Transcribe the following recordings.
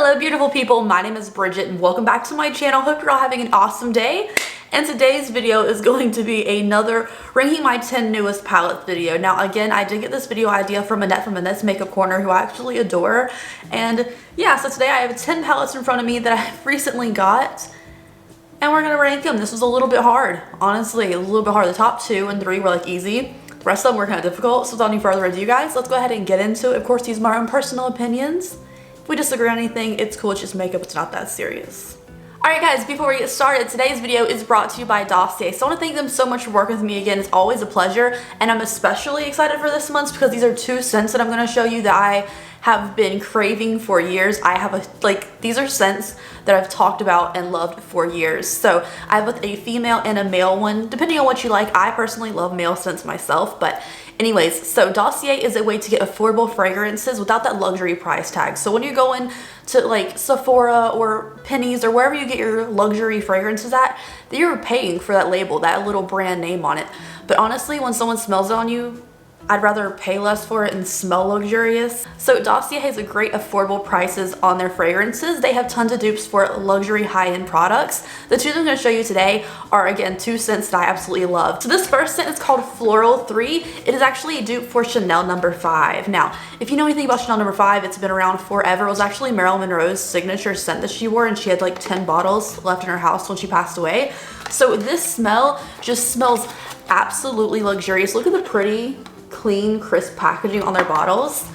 Hello beautiful people, my name is Bridget and welcome back to my channel. Hope you're all having an awesome day. And today's video is going to be another ranking my 10 newest palettes video. Now again, I did get this video idea from Annette from Annette's Makeup Corner, who I actually adore. And yeah, so today I have 10 palettes in front of me that I've recently got. And we're gonna rank them. This was a little bit hard, honestly, a little bit hard. The top 2 and 3 were like easy. The rest of them were kind of difficult. So without any further ado guys, let's go ahead and get into it. Of course, these are my own personal opinions. If we disagree on anything, it's cool, it's just makeup, it's not that serious. Alright guys, before we get started, today's video is brought to you by Dossier. So I want to thank them so much for working with me again. It's always a pleasure, and I'm especially excited for this month because these are 2 scents that I'm going to show you that I have been craving for years. I have these are scents that I've talked about and loved for years. So I have both a female and a male one, depending on what you like. I personally love male scents myself, but anyways, so Dossier is a way to get affordable fragrances without that luxury price tag. So when you're going to like Sephora or Penny's or wherever you get your luxury fragrances at, you're paying for that label, that little brand name on it. But honestly, when someone smells it on you, I'd rather pay less for it and smell luxurious. So Dossier has a great affordable prices on their fragrances. They have tons of dupes for luxury high-end products. The 2 that I'm going to show you today are again 2 scents that I absolutely love. So this first scent is called Floral 3. It is actually a dupe for Chanel No. 5. Now, if you know anything about Chanel No. 5, it's been around forever. It was actually Marilyn Monroe's signature scent that she wore, and she had like 10 bottles left in her house when she passed away. So this smell just smells absolutely luxurious. Look at the pretty clean, crisp packaging on their bottles,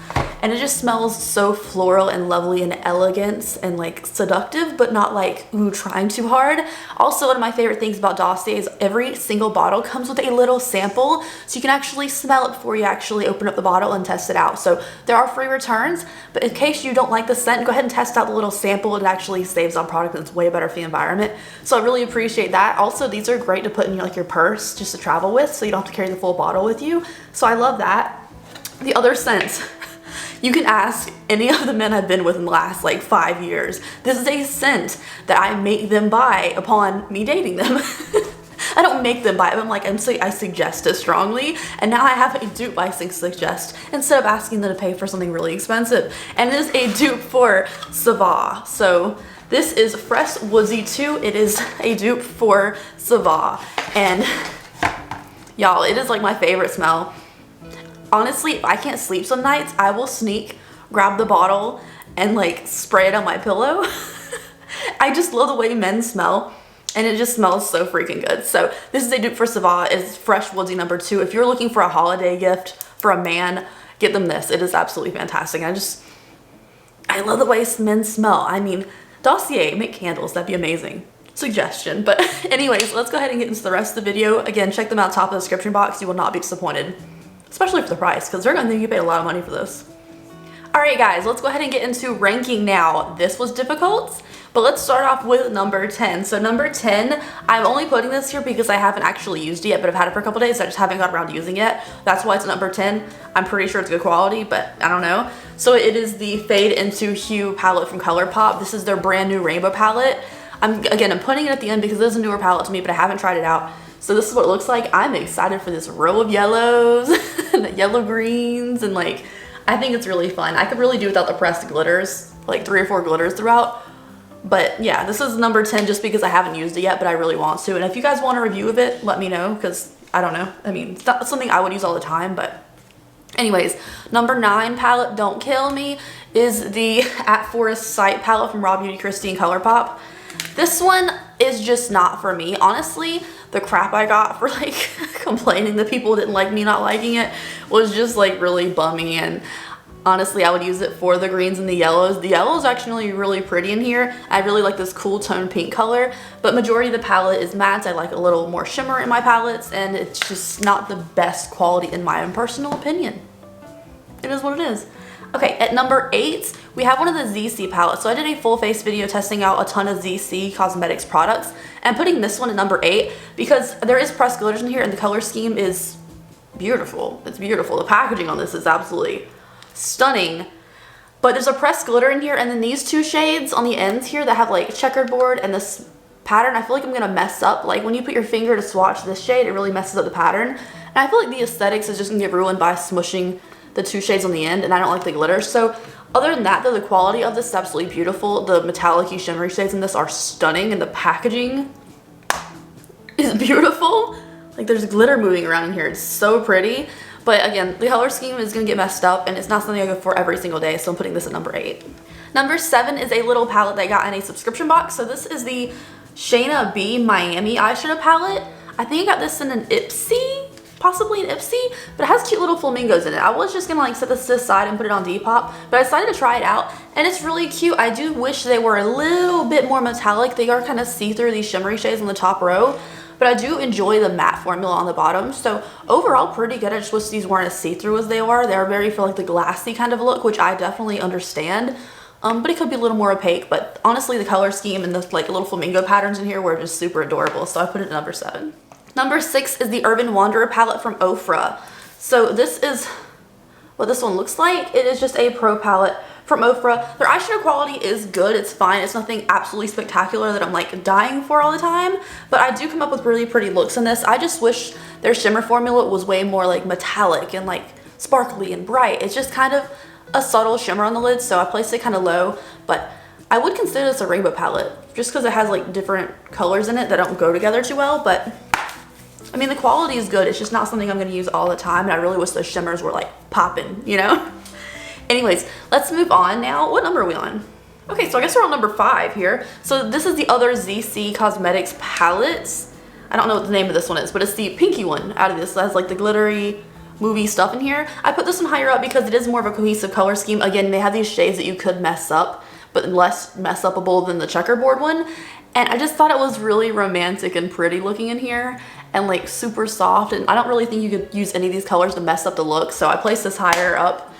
and it just smells so floral and lovely and elegant and like seductive, but not like ooh trying too hard. Also, one of my favorite things about Dossier is every single bottle comes with a little sample, so you can actually smell it before you actually open up the bottle and test it out. So there are free returns, but in case you don't like the scent, go ahead and test out the little sample. It actually saves on product and it's way better for the environment, so I really appreciate that. Also, these are great to put in your purse just to travel with, so you don't have to carry the full bottle with you, so I love that. The other scent, you can ask any of the men I've been with in the last like 5 years. This is a scent that I make them buy upon me dating them. I don't make them buy it, I suggest it strongly, and now I have a dupe I suggest instead of asking them to pay for something really expensive. And it is a dupe for ZEESEA. So this is Fresh Woodsy 2. It is a dupe for ZEESEA, and y'all, it is like my favorite smell. Honestly, if I can't sleep some nights, I will sneak, grab the bottle, and like spray it on my pillow. I just love the way men smell, and it just smells so freaking good. So this is a dupe for ZEESEA. It's Fresh Woodsy No. 2. If you're looking for a holiday gift for a man, get them this. It is absolutely fantastic. I love the way men smell. I mean, Dossier, make candles. That'd be amazing. Suggestion. But anyways, let's go ahead and get into the rest of the video. Again, check them out top of the description box. You will not be disappointed. Especially for the price, because they're gonna think you paid a lot of money for this. Alright guys, let's go ahead and get into ranking now. This was difficult, but let's start off with number 10. So number 10, I'm only putting this here because I haven't actually used it yet, but I've had it for a couple days, so I just haven't got around to using it yet. That's why it's number 10. I'm pretty sure it's good quality, but I don't know. So it is the Fade Into Hue palette from Colourpop. This is their brand new rainbow palette. I'm putting it at the end because this is a newer palette to me, but I haven't tried it out. So this is what it looks like. I'm excited for this row of yellows and yellow greens, and like, I think it's really fun. I could really do without the pressed glitters, like 3 or 4 glitters throughout. But yeah, this is number 10 just because I haven't used it yet, but I really want to. And if you guys want a review of it, let me know, because I don't know. I mean, it's not something I would use all the time, but anyways, number 9 palette, Don't Kill Me, is the At Forest Sight palette from Raw Beauty Kristi and Colourpop. This one is just not for me. Honestly, the crap I got for like complaining that people didn't like me not liking it was just like really bummy, and honestly I would use it for the greens and the yellows. The yellow is actually really pretty in here. I really like this cool tone pink color, but majority of the palette is matte. I like a little more shimmer in my palettes, and it's just not the best quality in my own personal opinion. It is what it is. Okay, at number 8, we have one of the ZEESEA palettes. So I did a full face video testing out a ton of ZEESEA Cosmetics products, and putting this one at number 8 because there is pressed glitters in here and the color scheme is beautiful. It's beautiful. The packaging on this is absolutely stunning. But there's a pressed glitter in here, and then these 2 shades on the ends here that have like checkerboard and this pattern, I feel like I'm gonna mess up. Like when you put your finger to swatch this shade, it really messes up the pattern. And I feel like the aesthetics is just gonna get ruined by smushing the 2 shades on the end, and I don't like the glitter. So Other than that though, the quality of this is absolutely beautiful. The metallic-y shimmery shades in this are stunning, and the packaging is beautiful. Like there's glitter moving around in here. It's so pretty. But again, the color scheme is going to get messed up, and it's not something I go for every single day, so I'm putting this at number 8. Number 7 is a little palette that I got in a subscription box. So this is the Shayna B Miami eyeshadow palette. I think I got this in an Ipsy, possibly an Ipsy, but it has cute little flamingos in it. I was just gonna like set this to the side and put it on Depop, but I decided to try it out, and it's really cute. I do wish they were a little bit more metallic. They are kind of see-through, these shimmery shades on the top row, but I do enjoy the matte formula on the bottom. So overall pretty good. I just wish these weren't as see-through as they are. They are very for like the glassy kind of look, which I definitely understand. But it could be a little more opaque, but honestly the color scheme and the like little flamingo patterns in here were just super adorable, so I put it at number 7. Number 6 is the Urban Wanderer palette from Ofra. So this is what this one looks like. It is just a pro palette from Ofra. Their eyeshadow quality is good, it's fine. It's nothing absolutely spectacular that I'm like dying for all the time, but I do come up with really pretty looks in this. I just wish their shimmer formula was way more like metallic and like sparkly and bright. It's just kind of a subtle shimmer on the lid, so I placed it kind of low, but I would consider this a rainbow palette just because it has like different colors in it that don't go together too well. But I mean, the quality is good. It's just not something I'm going to use all the time, and I really wish those shimmers were like popping, you know? Anyways, let's move on now. What number are we on? Okay, so I guess we're on number 5 here. So this is the other ZEESEA Cosmetics palettes. I don't know what the name of this one is, but it's the pinky one out of this. It has like the glittery movie stuff in here. I put this one higher up because it is more of a cohesive color scheme. Again, they have these shades that you could mess up, but less mess upable than the checkerboard one. And I just thought it was really romantic and pretty looking in here, and like super soft. And I don't really think you could use any of these colors to mess up the look, so I placed this higher up.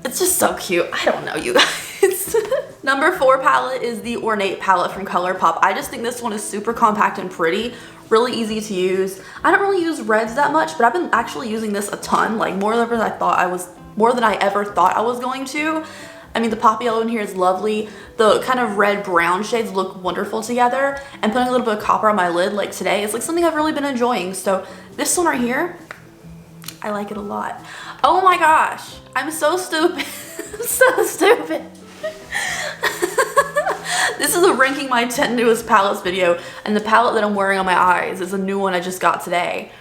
It's just so cute. I don't know, you guys. Number 4 palette is the Ornate palette from Colourpop. I just think this one is super compact and pretty, really easy to use. I don't really use reds that much, but I've been actually using this a ton, like more than I ever thought I was going to. I mean, the pop yellow in here is lovely. The kind of red brown shades look wonderful together, and putting a little bit of copper on my lid like today is like something I've really been enjoying. So this one right here, I like it a lot. Oh my gosh, I'm so stupid. I'm so stupid. This is a ranking my 10 newest palettes video, and the palette that I'm wearing on my eyes is a new one I just got today,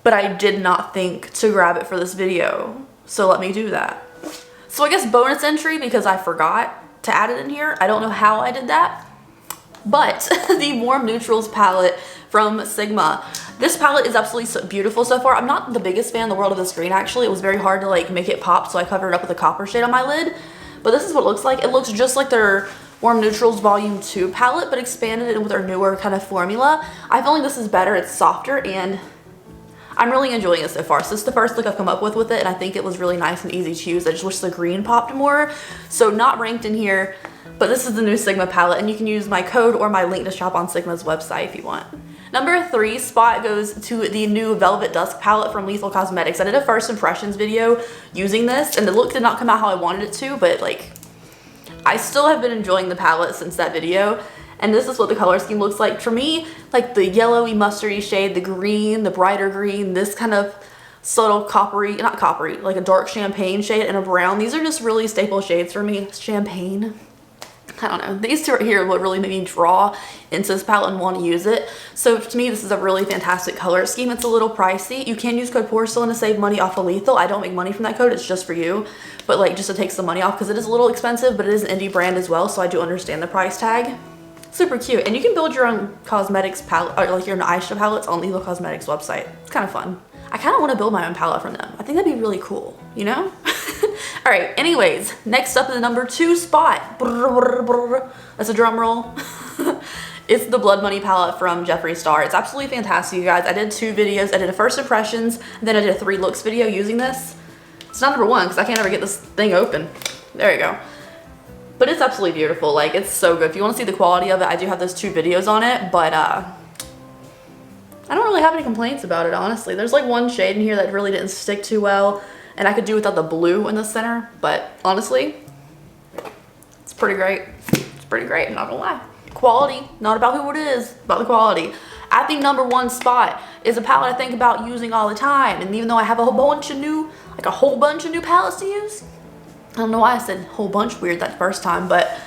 but I did not think to grab it for this video, so let me do that. So I guess bonus entry because I forgot to add it in here. I don't know how I did that, but the Warm Neutrals palette from Sigma. This palette is absolutely beautiful so far. I'm not the biggest fan in the world of this green actually. It was very hard to like make it pop, so I covered it up with a copper shade on my lid. But this is what it looks like. It looks just like their Warm Neutrals Volume 2 palette, but expanded it with their newer kind of formula. I feel like this is better. It's softer, and I'm really enjoying it so far. So this is the first look I've come up with it, and I think it was really nice and easy to use. I just wish the green popped more. So not ranked in here, but this is the new Sigma palette, and you can use my code or my link to shop on Sigma's website if you want. Number 3 spot goes to the new Velvet Dusk palette from ZEESEA Cosmetics. I did a first impressions video using this, and the look did not come out how I wanted it to, but like, I still have been enjoying the palette since that video. And this is what the color scheme looks like. For me, like the yellowy mustardy shade, the green, the brighter green, this kind of subtle coppery, not coppery, like a dark champagne shade and a brown. These are just really staple shades for me. Champagne. I don't know. These two right here are what really made me draw into this palette and want to use it. So to me, this is a really fantastic color scheme. It's a little pricey. You can use code Porcelain to save money off of Lethal. I don't make money from that code. It's just for you. But like just to take some money off because it is a little expensive, but it is an indie brand as well. So I do understand the price tag. Super cute. And you can build your own cosmetics palette, or like your own eyeshadow palettes on ZEESEA Cosmetics website. It's kind of fun. I kind of want to build my own palette from them. I think that'd be really cool, you know? All right, anyways, next up is the number 2 spot. That's a drum roll. It's the Blood Money palette from Jeffree Star. It's absolutely fantastic, you guys. I did 2 videos. I did a first impressions, and then I did a 3 looks video using this. It's not number 1 because I can't ever get this thing open. There you go. But it's absolutely beautiful. Like, it's so good. If you want to see the quality of it, I do have those 2 videos on it, but I don't really have any complaints about it, honestly. There's like one shade in here that really didn't stick too well, and I could do without the blue in the center, but honestly, it's pretty great. It's pretty great, I'm not gonna lie. Quality, not about who it is, about the quality. At the number 1 spot is a palette I think about using all the time, and even though I have a whole bunch of new palettes to use, don't know why I said whole bunch weird that first time, but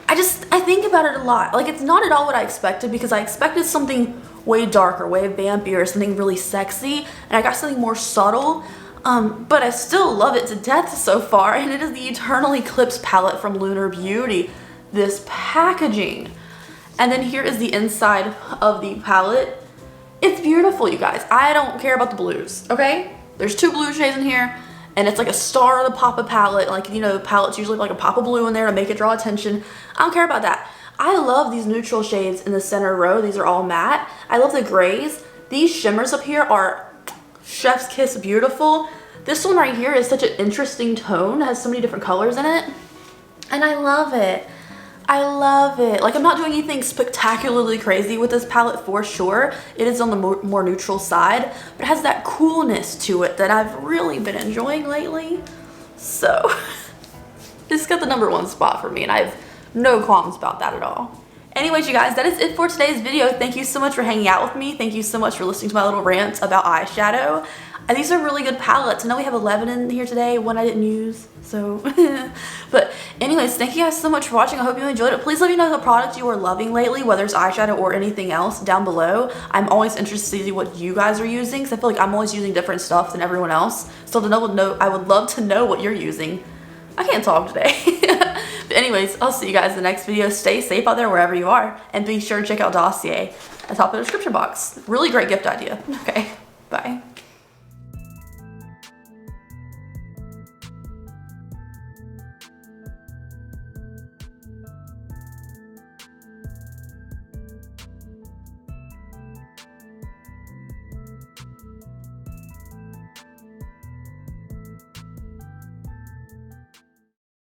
I think about it a lot. Like, it's not at all what I expected, because I expected something way darker, way vampier, something really sexy, and I got something more subtle. But I still love it to death so far, and it is the Eternal Eclipse palette from Lunar Beauty. This packaging. And then here is the inside of the palette. It's beautiful, you guys. I don't care about the blues, okay? There's 2 blue shades in here, and it's like a star of the pop of palette. Like, you know, the palette's usually like a pop of blue in there to make it draw attention. I don't care about that. I love these neutral shades in the center row. These are all matte. I love the grays. These shimmers up here are chef's kiss beautiful. This one right here is such an interesting tone. It has so many different colors in it. And I love it. I love it. Like, I'm not doing anything spectacularly crazy with this palette for sure. It is on the more neutral side, but it has that coolness to it that I've really been enjoying lately. So, this got the #1 spot for me, and I have no qualms about that at all. Anyways, you guys, that is it for today's video. Thank you so much for hanging out with me. Thank you so much for listening to my little rant about eyeshadow. These are really good palettes. I know we have 11 in here today, one I didn't use, so. But anyways, thank you guys so much for watching. I hope you enjoyed it. Please let me know the products you are loving lately, whether it's eyeshadow or anything else, down below. I'm always interested to see what you guys are using, because I feel like I'm always using different stuff than everyone else. So I would love to know what you're using. I can't talk today. But anyways, I'll see you guys in the next video. Stay safe out there wherever you are, and be sure to check out Dossier at the top of the description box. Really great gift idea. Okay, bye.